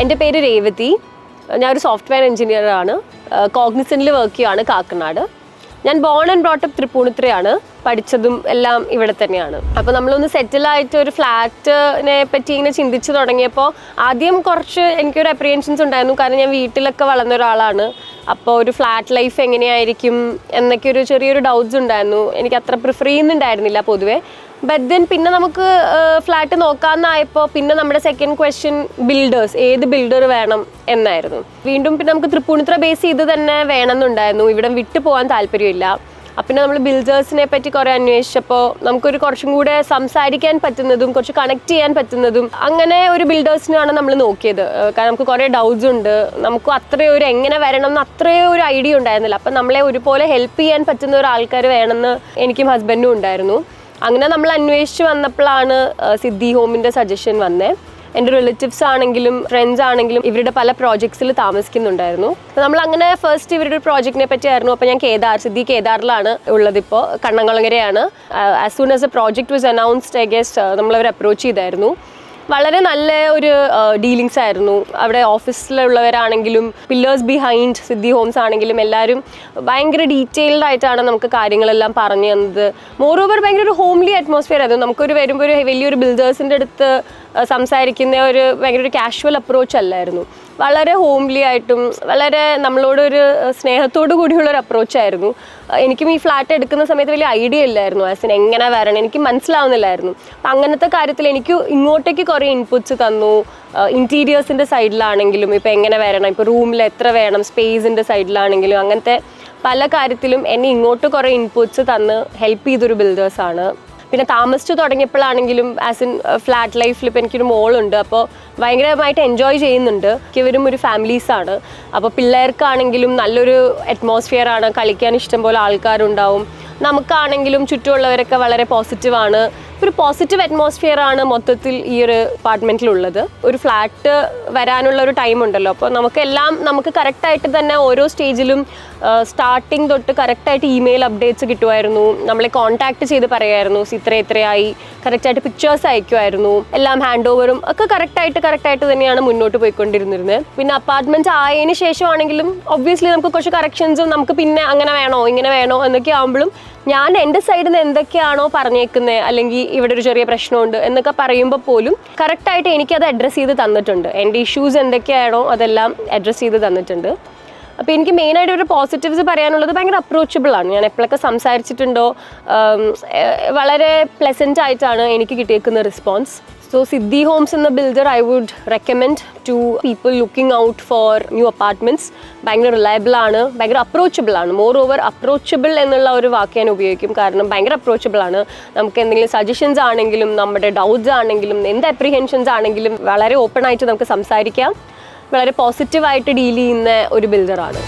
എൻ്റെ പേര് രേവതി. ഞാനൊരു സോഫ്റ്റ്വെയർ എഞ്ചിനീയറാണ്. കോഗ്നിസൻറ്റിൽ വർക്ക് ചെയ്യുകയാണ് കാക്കനാട്. ഞാൻ ബോൺ ആൻഡ് ബ്രോട്ട് അപ്പ് തൃപ്പൂണിത്തുറയാണ്. പഠിച്ചതും എല്ലാം ഇവിടെ തന്നെയാണ്. അപ്പോൾ നമ്മളൊന്ന് സെറ്റിലായിട്ട് ഒരു ഫ്ലാറ്റിനെ പറ്റി ഇങ്ങനെ ചിന്തിച്ച് തുടങ്ങിയപ്പോൾ ആദ്യം കുറച്ച് എനിക്കൊരു അപ്രിഹെൻഷൻസ് ഉണ്ടായിരുന്നു. കാരണം ഞാൻ വീട്ടിലൊക്കെ വളർന്ന ഒരാളാണ്. അപ്പോൾ ഒരു ഫ്ലാറ്റ് ലൈഫ് എങ്ങനെയായിരിക്കും എന്നൊക്കെ ഒരു ചെറിയൊരു ഡൗട്ട്സ് ഉണ്ടായിരുന്നു. എനിക്ക് അത്ര പ്രിഫർ ചെയ്യുന്നുണ്ടായിരുന്നില്ല പൊതുവെ. ബട്ട് ദെൻ പിന്നെ നമുക്ക് ഫ്ലാറ്റ് നോക്കാമെന്നായപ്പോൾ പിന്നെ നമ്മുടെ സെക്കൻഡ് ക്വസ്റ്റ്യൻ ബിൽഡേഴ്സ്, ഏത് ബിൽഡർ വേണം എന്നായിരുന്നു. വീണ്ടും പിന്നെ നമുക്ക് തൃപ്പൂണിത്തുറ ബേസ് ചെയ്ത് തന്നെ വേണമെന്നുണ്ടായിരുന്നു. ഇവിടെ വിട്ടു പോകാൻ താല്പര്യമില്ല. പിന്നെ നമ്മൾ ബിൽഡേഴ്സിനെ പറ്റി കുറേ അന്വേഷിച്ചപ്പോൾ നമുക്കൊരു കുറച്ചും കൂടെ സംസാരിക്കാൻ പറ്റുന്നതും കുറച്ച് കണക്ട് ചെയ്യാൻ പറ്റുന്നതും അങ്ങനെ ഒരു ബിൽഡേഴ്സിനാണ് നമ്മൾ നോക്കിയത്. കാരണം നമുക്ക് കുറേ ഡൗട്ട്സ് ഉണ്ട്. നമുക്ക് അത്രയും ഒരു എങ്ങനെ വരണം എന്ന് അത്രയും ഒരു ഐഡിയ ഉണ്ടായിരുന്നില്ല. അപ്പം നമ്മളെ ഒരുപോലെ ഹെൽപ്പ് ചെയ്യാൻ പറ്റുന്ന ഒരു ആൾക്കാർ വേണമെന്ന് എനിക്കും ഹസ്ബൻഡും ഉണ്ടായിരുന്നു. അങ്ങനെ നമ്മൾ അന്വേഷിച്ച് വന്നപ്പോഴാണ് സിദ്ധി ഹോമിൻ്റെ സജഷൻ വന്നേ. എൻ്റെ റിലേറ്റീവ്സ് ആണെങ്കിലും ഫ്രണ്ട്സ് ആണെങ്കിലും ഇവരുടെ പല പ്രോജക്ട്സിൽ താമസിക്കുന്നുണ്ടായിരുന്നു. അപ്പോൾ നമ്മൾ അങ്ങനെ ഫസ്റ്റ് ഇവരുടെ പ്രോജക്റ്റിനെ പറ്റിയായിരുന്നു. അപ്പോൾ ഞാൻ സിദ്ധി കേദാറിലാണ് ഉള്ളതിപ്പോൾ. കണ്ണംകുളങ്ങരയാണ്. As soon as a project was announced, I guess നമ്മളവർ അപ്രോച്ച് ചെയ്തായിരുന്നു. വളരെ നല്ല ഒരു ഡീലിങ്സ് ആയിരുന്നു. അവിടെ ഓഫീസിലുള്ളവരാണെങ്കിലും പില്ലേഴ്സ് ബിഹൈൻഡ് സിദ്ധി ഹോംസ് ആണെങ്കിലും എല്ലാവരും ഭയങ്കര ഡീറ്റെയിൽഡ് ആയിട്ടാണ് നമുക്ക് കാര്യങ്ങളെല്ലാം പറഞ്ഞു തന്നത്. മോറോവർ ഭയങ്കര ഒരു ഹോംലി അറ്റ്മോസ്ഫിയർ ആയിരുന്നു. നമുക്കൊരു വരുമ്പോൾ ഒരു വലിയൊരു ബിൽഡേഴ്സിൻ്റെ അടുത്ത് സംസാരിക്കുന്ന ഒരു ഭയങ്കര ഒരു കാഷ്വൽ അപ്രോച്ച് അല്ലായിരുന്നു. വളരെ ഹോംലി ആയിട്ടും വളരെ നമ്മളോടൊരു സ്നേഹത്തോടു കൂടിയുള്ളൊരു അപ്രോച്ചായിരുന്നു. എനിക്കും ഈ ഫ്ലാറ്റ് എടുക്കുന്ന സമയത്ത് വലിയ ഐഡിയ ഇല്ലായിരുന്നു. ആസിന് എങ്ങനെ വരണം എനിക്ക് മനസ്സിലാവുന്നില്ലായിരുന്നു. അപ്പം അങ്ങനത്തെ കാര്യത്തിൽ എനിക്ക് ഇങ്ങോട്ടേക്ക് കുറേ ഇൻപുട്സ് തന്നു. ഇൻറ്റീരിയേഴ്സിൻ്റെ സൈഡിലാണെങ്കിലും ഇപ്പോൾ എങ്ങനെ വരണം, ഇപ്പോൾ റൂമിൽ എത്ര വേണം, സ്പേസിൻ്റെ സൈഡിലാണെങ്കിലും അങ്ങനത്തെ പല കാര്യത്തിലും എന്നെ ഇങ്ങോട്ട് കുറേ ഇൻപുട്സ് തന്ന് ഹെൽപ്പ് ചെയ്തൊരു ബിൽഡേഴ്സാണ്. പിന്നെ താമസിച്ചു തുടങ്ങിയപ്പോഴാണെങ്കിലും ആസ് ഇൻ ഫ്ലാറ്റ് ലൈഫിൽ ഇപ്പോൾ എനിക്കൊരു മോളുണ്ട്. അപ്പോൾ ഭയങ്കരമായിട്ട് എൻജോയ് ചെയ്യുന്നുണ്ട്. ഇവരും ഒരു ഫാമിലീസാണ്. അപ്പോൾ പിള്ളേർക്കാണെങ്കിലും നല്ലൊരു അറ്റ്മോസ്ഫിയറാണ്. കളിക്കാൻ ഇഷ്ടംപോലെ ആൾക്കാരുണ്ടാവും. നമുക്കാണെങ്കിലും ചുറ്റുമുള്ളവരൊക്കെ വളരെ പോസിറ്റീവാണ്. ഒരു പോസിറ്റീവ് അറ്റ്മോസ്ഫിയറാണ് മൊത്തത്തിൽ ഈ ഒരു അപ്പാർട്ട്മെൻറ്റിലുള്ളത്. ഒരു ഫ്ലാറ്റ് വരാനുള്ള ഒരു ടൈം ഉണ്ടല്ലോ. അപ്പോൾ നമുക്ക് കറക്റ്റായിട്ട് തന്നെ ഓരോ സ്റ്റേജിലും സ്റ്റാർട്ടിങ് തൊട്ട് കറക്റ്റായിട്ട് ഇമെയിൽ അപ്ഡേറ്റ്സ് കിട്ടുമായിരുന്നു. നമ്മളെ കോൺടാക്ട് ചെയ്ത് പറയുമായിരുന്നു ഇത്രയായി. കറക്റ്റായിട്ട് പിക്ചേഴ്സ് അയക്കുമായിരുന്നു. എല്ലാം ഹാൻഡ് ഓവറും ഒക്കെ കറക്റ്റായിട്ട് തന്നെയാണ് മുന്നോട്ട് പോയിക്കൊണ്ടിരുന്നത്. പിന്നെ അപ്പാർട്ട്മെൻറ്റ് ആയതിനു ശേഷമാണെങ്കിലും ഒബ്വിയസ്ലി നമുക്ക് കുറച്ച് കറക്ഷൻസും നമുക്ക് പിന്നെ അങ്ങനെ വേണോ ഇങ്ങനെ വേണോ എന്നൊക്കെ ആകുമ്പോഴും ഞാൻ എൻ്റെ സൈഡിൽ നിന്ന് എന്തൊക്കെയാണോ പറഞ്ഞേക്കുന്നത്, അല്ലെങ്കിൽ ഇവിടെ ഒരു ചെറിയ പ്രശ്നമുണ്ട് എന്നൊക്കെ പറയുമ്പോൾ പോലും കറക്റ്റായിട്ട് എനിക്കത് അഡ്രസ്സ് ചെയ്ത് തന്നിട്ടുണ്ട്. എൻ്റെ ഇഷ്യൂസ് എന്തൊക്കെയാണോ അതെല്ലാം അഡ്രസ്സ് ചെയ്ത് തന്നിട്ടുണ്ട്. അപ്പോൾ എനിക്ക് മെയിനായിട്ട് ഒരു പോസിറ്റീവ്സ് പറയാനുള്ളത് ഭയങ്കര അപ്രോച്ചബിളാണ്. ഞാൻ എപ്പോഴൊക്കെ സംസാരിച്ചിട്ടുണ്ടോ വളരെ പ്ലെസൻ്റ് ആയിട്ടാണ് എനിക്ക് കിട്ടിയേക്കുന്ന response. So Siddhi Homes in the builder I would recommend to people looking out for new apartments. ഭയങ്കര റിലയബിൾ ആണ്, ഭയങ്കര അപ്രോച്ചബിൾ ആണ്. മോർ ഓവർ അപ്രോച്ചബിൾ എന്നുള്ള ഒരു വാക്ക് ഞാൻ ഉപയോഗിക്കും. കാരണം ഭയങ്കര അപ്രോച്ചബിൾ ആണ്. നമുക്ക് എന്തെങ്കിലും സജഷൻസ് ആണെങ്കിലും നമ്മുടെ ഡൗട്ട്സ് ആണെങ്കിലും എന്ത് അപ്രിഹെൻഷൻസ് ആണെങ്കിലും വളരെ ഓപ്പൺ ആയിട്ട് നമുക്ക് സംസാരിക്കാം. വളരെ പോസിറ്റീവായിട്ട് ഡീൽ ചെയ്യുന്ന ഒരു ബിൽഡറാണ്.